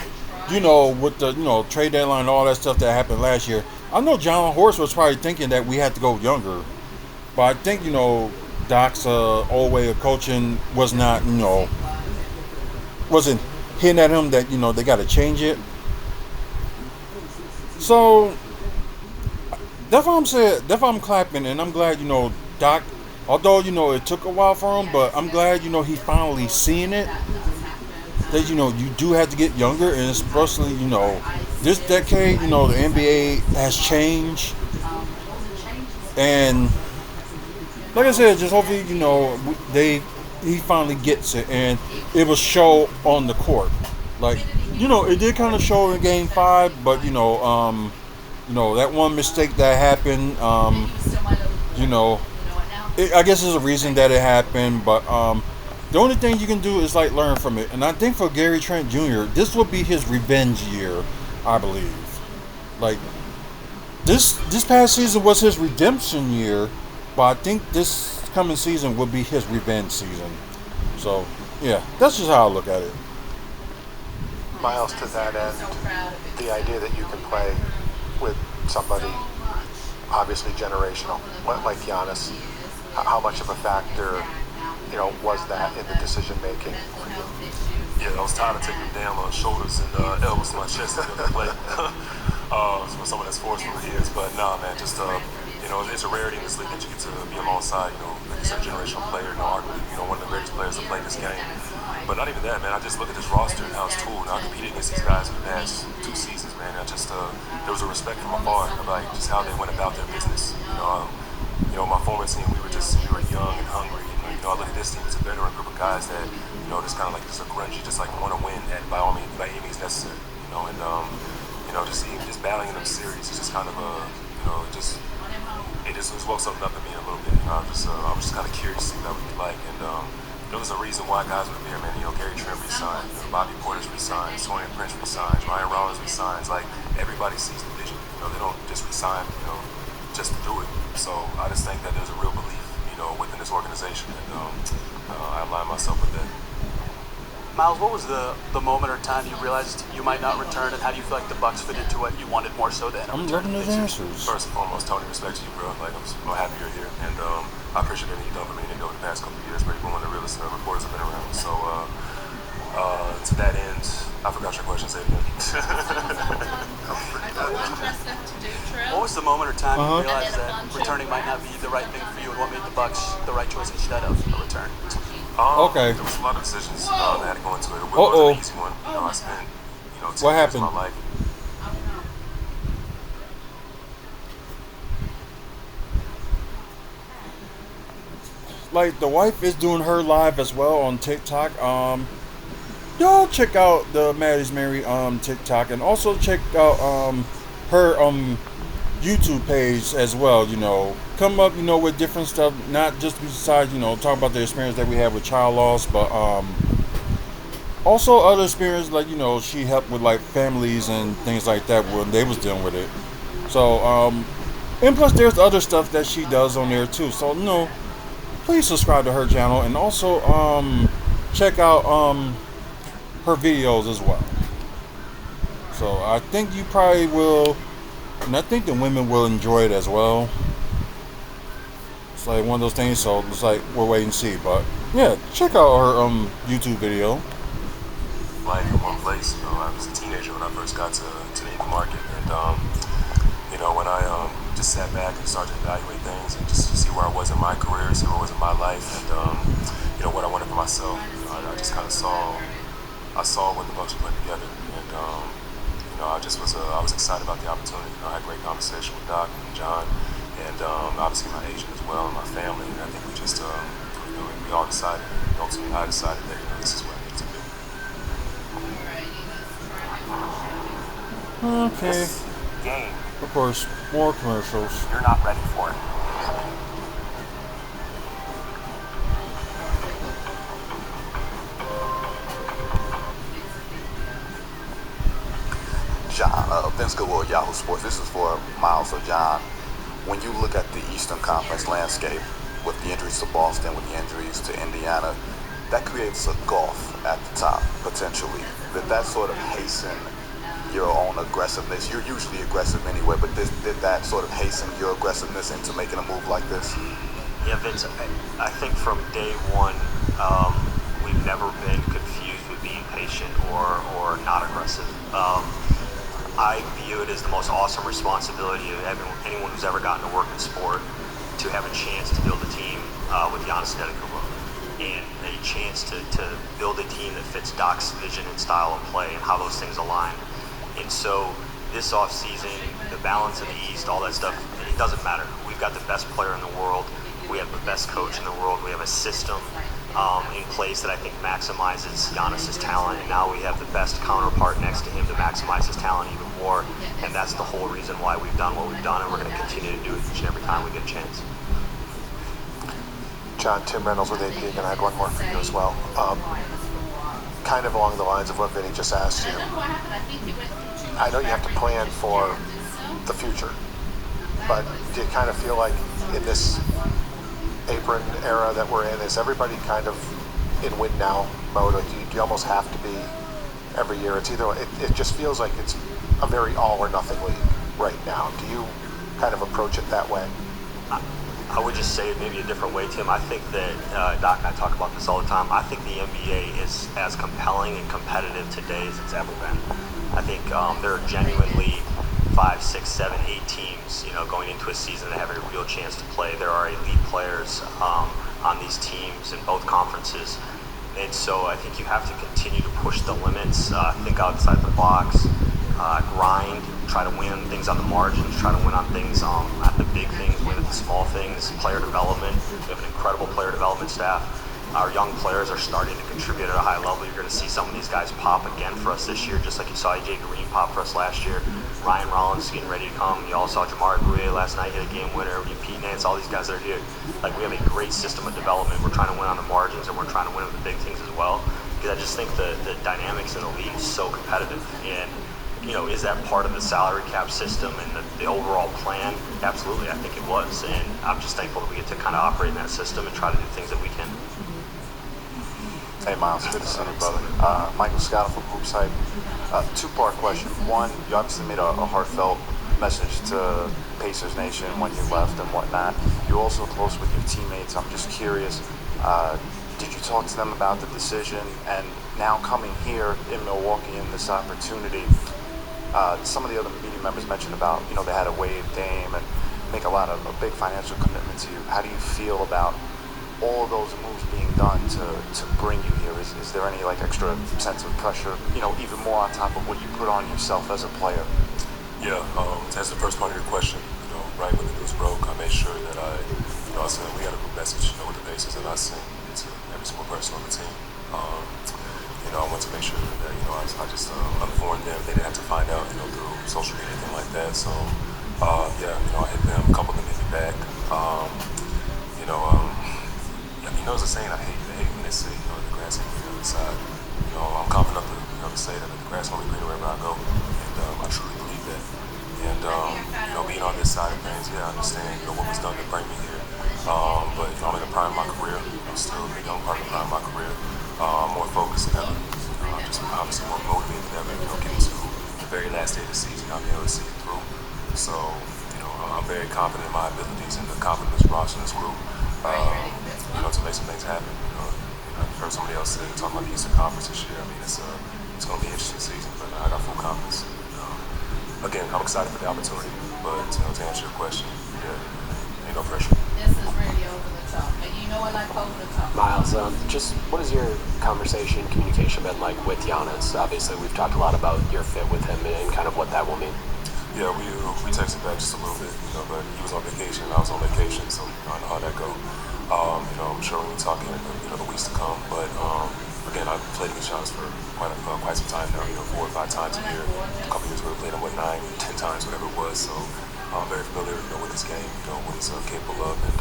with the, trade deadline and all that stuff that happened last year, I know John Horst was probably thinking that we had to go younger. But I think, Doc's old way of coaching was not, wasn't hitting at him that they got to change it. So that's why I'm saying, that's why I'm clapping, and I'm glad Doc, although it took a while for him, but I'm glad he's finally seeing it that you do have to get younger, and especially this decade the NBA has changed, and like I said, just hopefully he finally gets it, and it will show on the court. Like, it did kind of show in Game 5, but, that one mistake that happened, I guess there's a reason that it happened, but the only thing you can do is, like, learn from it. And I think for Gary Trent Jr., this will be his revenge year, I believe. Like, this past season was his redemption year, but I think this coming season will be his revenge season. So, yeah, that's just how I look at it. Miles, to that end, the idea that you can play with somebody obviously generational, like Giannis, how much of a factor, was that in the decision making for you? Yeah, I was tired of taking damn shoulders and elbows to my chest to play. For someone that's forceful he is, but nah, man, just it's a rarity in this league that you get to be alongside, like a generational player, arguably, one of the greatest players to play this game. But not even that, man. I just look at this roster and how it's tooled. I competed against these guys in the past 2 seasons, man. I just there was a respect from afar about just how they went about their business. My former team, we were young and hungry. And, I look at this team, it's a veteran group of guys that, just kind of like just a grungy, just like want to win at by any means necessary. Just battling in them series is just kind of it just woke something up in me a little bit. I'm just kind of curious to see what that would be like. And there's a reason why guys were there, man. Gary Trent resigned, Bobby Portis resigned, Torian Prince resigns, Ryan Rollins resigns. Like, everybody sees the vision. They don't just resign, just to do it. So I just think that there's a real belief, within this organization, and I align myself with that. Miles, what was the moment or time you realized you might not return, and how do you feel like the Bucks fit into what you wanted more so than? I'm loving those answers. First and foremost, Tony, respect to you, bro. Like, I'm so happy you're here, and I appreciate everything you've done for me over the past couple of years. Pretty one of the realest reporters have been around. So, to that end, I forgot your question. Say it again. What a moment or time Uh-huh. you realized that returning might not be the right thing for you, and what made the Bucks the right choice instead of a return? Okay. There was a lot of decisions that had to go into it. It Uh-oh. wasn't an easy one. I spent 10 What years of happened? my life. Like, the wife is doing her live as well on TikTok. Y'all check out the Maddie's Mary TikTok, and also check out her YouTube page as well. Come up with different stuff, not just besides talk about the experience that we had with child loss, but also other experience, like she helped with like families and things like that when they was dealing with it. So and plus there's other stuff that she does on there too. So please subscribe to her channel, and also check out her videos as well. So I think you probably will, and I think the women will enjoy it as well. It's like one of those things, so it's like we're waiting to see. But yeah, check out her YouTube video. Life in one place. I was a teenager when I first got to the Eagle Market, and when I just sat back and started to evaluate things and just see where I was in my career, see where I was in my life, and what I wanted for myself. I just kind of saw what the Bucks were putting together, and I was excited about the opportunity. I had a great conversation with Doc and John, and obviously my agent as well, and my family. And I think we just we all decided, ultimately I decided that this is what I need to do. Okay. This game, Of course, more commercials. you're not ready for it. John, Vince Goodwill, Yahoo Sports. This is for Miles. So, John, when you look at the Eastern Conference landscape with the injuries to Boston, with the injuries to Indiana, that creates a gulf at the top, potentially. Did that sort of hasten your own aggressiveness? You're usually aggressive anyway, but did that sort of hasten your aggressiveness into making a move like this? Yeah, Vince, I think from day one, we've never been confused with being patient or not aggressive. I view it as the most awesome responsibility of anyone who's ever gotten to work in sport to have a chance to build a team with Giannis Antetokounmpo, and a chance to build a team that fits Doc's vision and style of play and how those things align. And so this offseason, the balance in the East, all that stuff, it doesn't matter. We've got the best player in the world. We have the best coach in the world. We have a system in place that I think maximizes Giannis's talent. And now we have the best counterpart next to him to maximize his talent even more. And that's the whole reason why we've done what we've done, and we're going to continue to do it each and every time we get a chance. John, Tim Reynolds with AP, and I had one more for you as well. Kind of along the lines of what Vinny just asked you. I know you have to plan for the future, but do you kind of feel like in this apron era that we're in, is everybody kind of in win now mode? Or do you almost have to be every year? It's either it just feels like it's a very all or nothing league right now. Do you kind of approach it that way? I would just say it maybe a different way, Tim. I think that Doc and I talk about this all the time. I think the NBA is as compelling and competitive today as it's ever been. I think there are genuinely 5, 6, 7, 8 teams, going into a season that have a real chance to play. There are elite players on these teams in both conferences. And so I think you have to continue to push the limits, think outside the box, grind, try to win things on the margins, try to win on things, at the big things, win at the small things, player development. We have an incredible player development staff. Our young players are starting to contribute at a high level. You're going to see some of these guys pop again for us this year, just like you saw AJ Green pop for us last year. Ryan Rollins is getting ready to come. You all saw Jamari Bouye last night hit a game winner. Pete Nance, all these guys that are here. Like, we have a great system of development. We're trying to win on the margins, and we're trying to win with the big things as well. Because I just think the dynamics in the league is so competitive. And is that part of the salary cap system and the overall plan? Absolutely, I think it was. And I'm just thankful that we get to kind of operate in that system and try to do things that we can. Hey, Miles, good to see you, brother. Michael Scott from Hoops Hype. Two-part question. One, you obviously made a heartfelt message to Pacers Nation when you left and whatnot. You're also close with your teammates. I'm just curious, did you talk to them about the decision? And now coming here in Milwaukee in this opportunity, Some of the other media members mentioned about, they had to waive Dame and make a big financial commitment to you. How do you feel about all of those moves being done to bring you here? Is there any extra sense of pressure, even more on top of what you put on yourself as a player? Yeah, to answer the first part of your question, right when the news broke, I made sure that I said we got a group message, with the basis that I sent to every single person on the team. I want to make sure that, I just informed them. They didn't have to find out, through social media, anything like that. So, I hit them, a couple of them hit me back. There's a saying I hate when they say, the grass ain't green on the other side. I'm confident enough to say that the grass won't be green wherever I go. And I truly believe that. And, being on this side of things, I understand, what was done to bring me here. But, I'm in the prime of my career. I'm still in the young part of the prime of my career. More focused than ever. I'm just obviously more motivated than ever, getting to the very last day of the season. I'll be able to see it through. So, I'm very confident in my abilities and the confidence roster in this group. To make some things happen. I've heard somebody else talk about the Eastern Conference this year. I mean, it's going to be an interesting season, but I got full confidence. Again, I'm excited for the opportunity, but to answer your question, ain't no pressure. This is really over the top, and you know I like over the top. Miles, just what has your communication been like with Giannis? Obviously, we've talked a lot about your fit with him and kind of what that will mean. Yeah, we texted back just a little bit, but he was on vacation, I was on vacation, so I know how that goes. I'm sure we'll be talking in the weeks to come. But again, I've played against Giannis for quite some time now. 4 or 5 times a year. A couple years ago, we played him 9, 10 times, whatever it was. So I'm very familiar, with his game, what he's capable of, and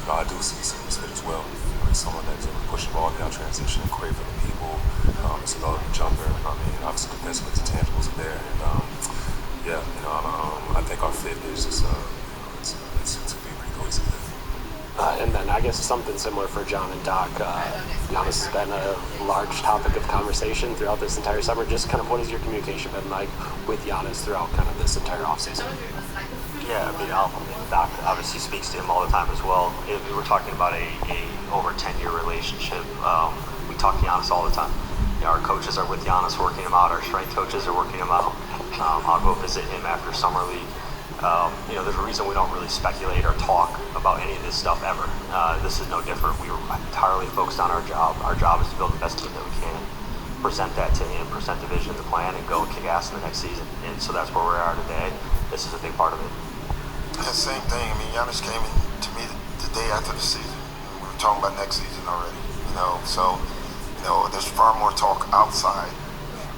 I do see some fit as well. He's someone that's able to push the ball down transition, create for the people. It's a developing jumper. I mean, obviously defensively, the tangibles are there, and I think our fit is just it's a pretty cohesive fit. And then I guess something similar for John and Doc. Giannis has been a large topic of conversation throughout this entire summer. Just kind of what has your communication been like with Giannis throughout kind of this entire offseason? Yeah, Doc obviously speaks to him all the time as well. We were talking about a over 10-year relationship. We talk to Giannis all the time. Our coaches are with Giannis working him out. Our strength coaches are working him out. I'll go visit him after summer league. There's a reason we don't really speculate or talk about any of this stuff ever. This is no different. We were entirely focused on our job. Our job is to build the best team that we can, present that to him, present the vision, the plan, and go kick ass in the next season. And so that's where we are today. This is a big part of it. Yeah, same thing. I mean, Giannis came in to me the day after the season. We were talking about next season already. There's far more talk outside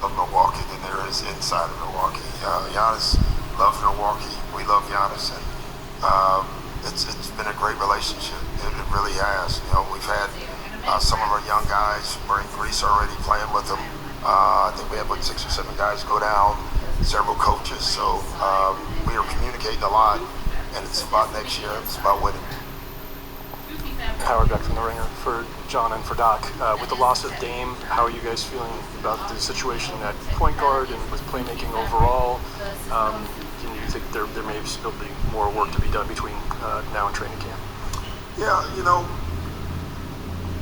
of Milwaukee than there is inside of Milwaukee. Giannis loves Milwaukee. We love Giannis, and it's been a great relationship. It really has. We've had some of our young guys. We're in Greece already playing with them. I think we have 6 or 7 guys go down. Several coaches. So we are communicating a lot, and it's about next year. It's about winning. Howard back from the Ringer for John and for Doc. With the loss of Dame, how are you guys feeling about the situation at point guard and with playmaking overall? Do you think there may still be more work to be done between now and training camp? Yeah,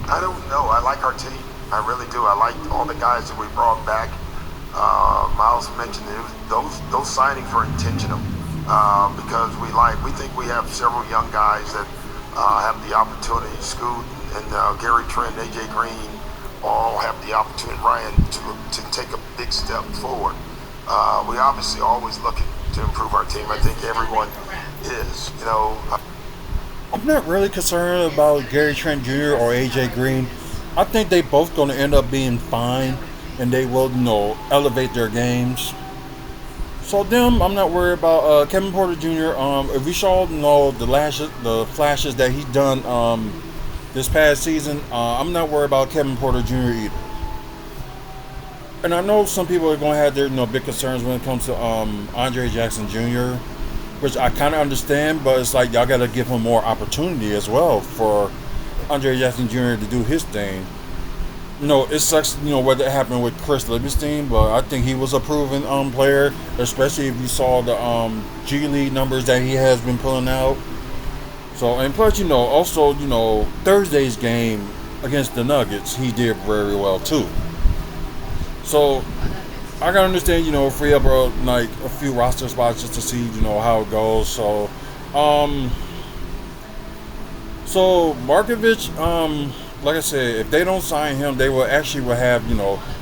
I don't know. I like our team. I really do. I like all the guys that we brought back. Miles mentioned it. Those signings were intentional because we think we have several young guys that have the opportunity. Scoot and Gary Trent, AJ Green all have the opportunity, Ryan, to take a big step forward. We obviously always looking to improve our team. I think everyone is. I'm not really concerned about Gary Trent Jr. or AJ Green. I think they both going to end up being fine, and they will, elevate their games. So them, I'm not worried about. Kevin Porter Jr. If we saw, the flashes that he done this past season, I'm not worried about Kevin Porter Jr. either. And I know some people are going to have their big concerns when it comes to Andre Jackson Jr., which I kind of understand, but it's like y'all got to give him more opportunity as well for Andre Jackson Jr. to do his thing. It sucks, what happened with Chris Livingston, but I think he was a proven player, especially if you saw the G League numbers that he has been pulling out. So, and plus, also, Thursday's game against the Nuggets, he did very well too. So, I can understand, free up like a few roster spots just to see, how it goes. So Markovich, like I said, if they don't sign him, they will have,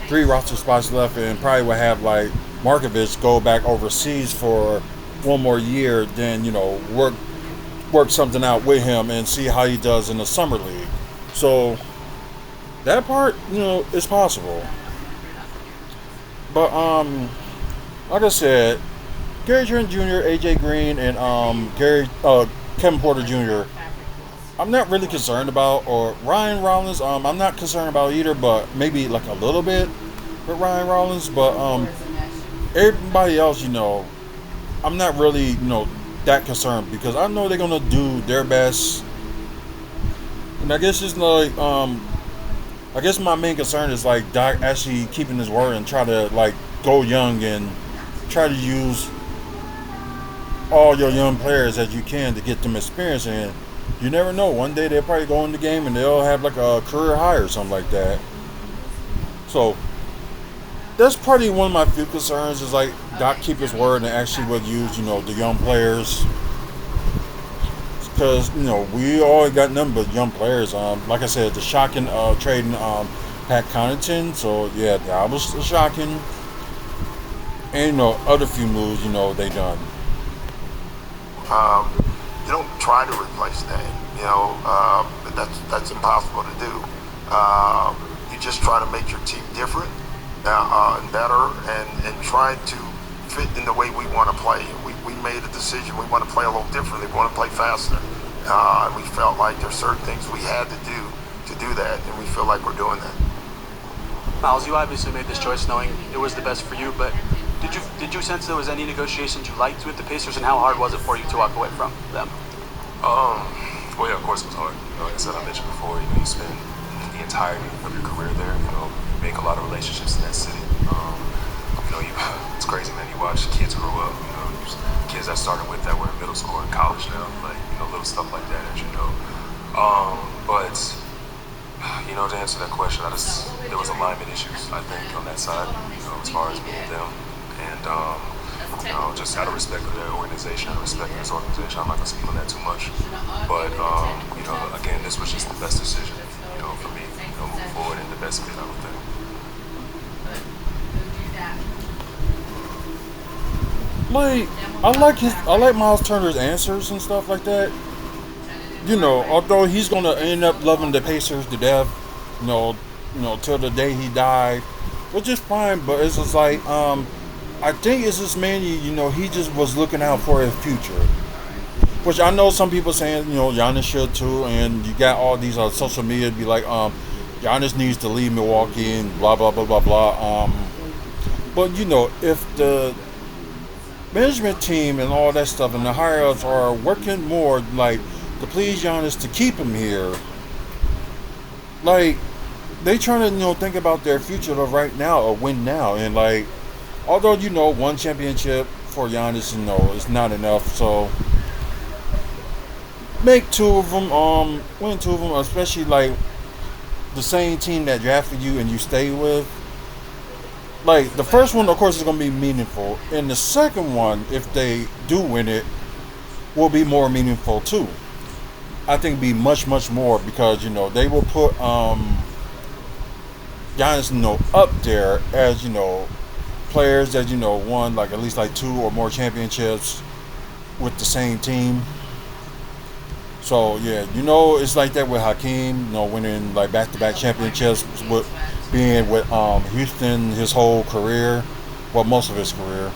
3 roster spots left, and probably will have like Markovich go back overseas for one more year, then work something out with him and see how he does in the summer league. So that part, is possible. But like I said, Gary Trent Jr., AJ Green, and Kevin Porter Jr. I'm not really concerned about, or Ryan Rollins. I'm not concerned about either, but maybe like a little bit with Ryan Rollins. But everybody else, I'm not really that concerned because I know they're gonna do their best. And I guess it's like I guess my main concern is like Doc actually keeping his word and try to like go young and try to use all your young players as you can to get them experience. And you never know, one day they'll probably go in the game and they'll have like a career high or something like that. So that's probably one of my few concerns is like Doc keep his word and actually would use the young players. Because we always got nothing but young players. Like I said, the shocking trading Pat Connaughton. So yeah, that was shocking. And other few moves they done. You don't try to replace Dame. That's impossible to do. You just try to make your team different and better, and try to fit in the way we want to play. We made a decision. We want to play a little differently. We want to play faster. And we felt like there's certain things we had to do that, and we feel like we're doing that. Miles, you obviously made this choice knowing it was the best for you, but did you sense there was any negotiations you liked with the Pacers, and how hard was it for you to walk away from them? Well, yeah, of course it was hard. Like I said, I mentioned before, you spend the entirety of your career there. You make a lot of relationships in that city. It's crazy, man. You watch kids grow up. Kids I started with that were in middle school and college now, like little stuff like that, as you know. But to answer that question, there was alignment issues, I think, on that side. As far as me and them, and just out of respect for their organization, out of respect for this organization, I'm not gonna speak on that too much. But again, this was just the best decision, for me, move forward and the best fit, I would think. Like I like Miles Turner's answers and stuff like that. Although he's gonna end up loving the Pacers to death, till the day he died, which is fine. But it's just like I think it's just mainly he just was looking out for his future, which I know some people saying Giannis should too, and you got all these social media to be like Giannis needs to leave Milwaukee and blah blah blah blah blah. But if the management team and all that stuff and the higher-ups are working more like to please Giannis to keep him here, like they trying to think about their future of right now or win now. And like although one championship for Giannis is not enough, so make 2 of them, win 2 of them, especially like the same team that drafted you and you stay with. Like the first one, of course, is going to be meaningful, and the second one, if they do win it, will be more meaningful too. I think be much more because they will put Giannis up there as players that won like at least like 2 or more championships with the same team. So yeah, it's like that with Hakeem, winning like back-to-back championships with being with Houston his whole career, well, most of his career,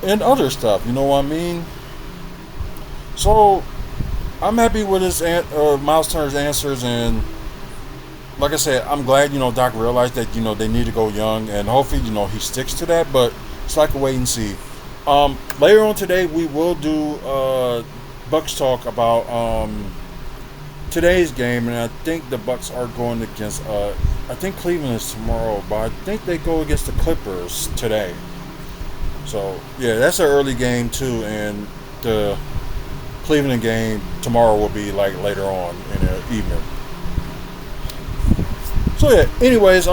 and other stuff. You know what I mean? So I'm happy with his Miles Turner's answers, and like I said, I'm glad Doc realized that they need to go young, and hopefully he sticks to that. But it's like a wait and see. Later on today, we will do Bucks talk about today's game, and I think the Bucks are going against. I think Cleveland is tomorrow, but I think they go against the Clippers today. So yeah, that's an early game too, and the Cleveland game tomorrow will be like later on in the evening. So yeah, anyways,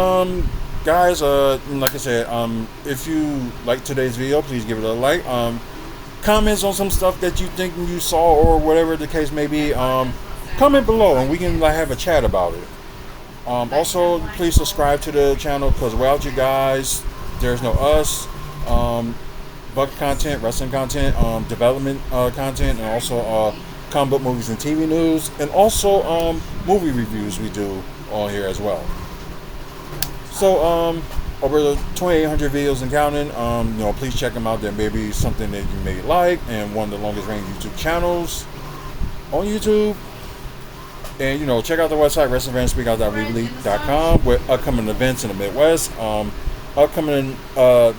guys, like I said, if you like today's video, please give it a like. Comments on some stuff that you think you saw or whatever the case may be. Comment below and we can like have a chat about it. Also, please subscribe to the channel because without you guys, there's no us. Buck content, wrestling content, development content, and also comic book movies and TV news, and also movie reviews we do on here as well. So over 2,800 videos and counting. Please check them out. There may be something that you may like, and one of the longest running YouTube channels on YouTube. And check out the website wrestlingfanspeakout.weebly.com with upcoming events in the Midwest, upcoming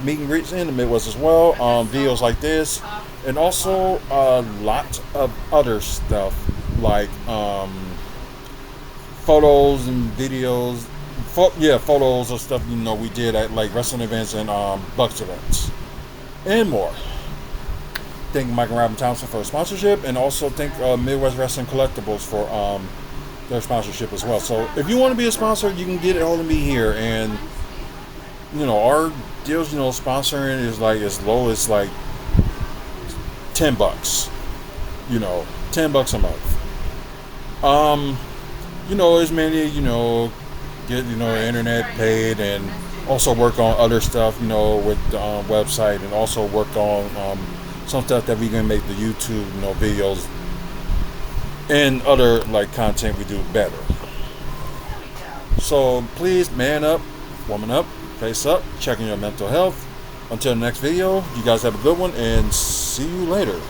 meet and greets in the Midwest as well, videos like this, and also a lot of other stuff like photos and videos, photos of stuff we did at like wrestling events and Bucks events and more. Thank Mike and Robin Thompson for sponsorship, and also thank Midwest Wrestling Collectibles for their sponsorship as well. So if you want to be a sponsor, you can get a hold of me here, and our deals, sponsoring is like as low as like $10, $10 a month. As many, get internet paid, and also work on other stuff, with the website, and also work on some stuff that we can make the YouTube, videos and other like content we do better. So please man up, woman up, face up, checking your mental health. Until the next video, you guys have a good one, and see you later.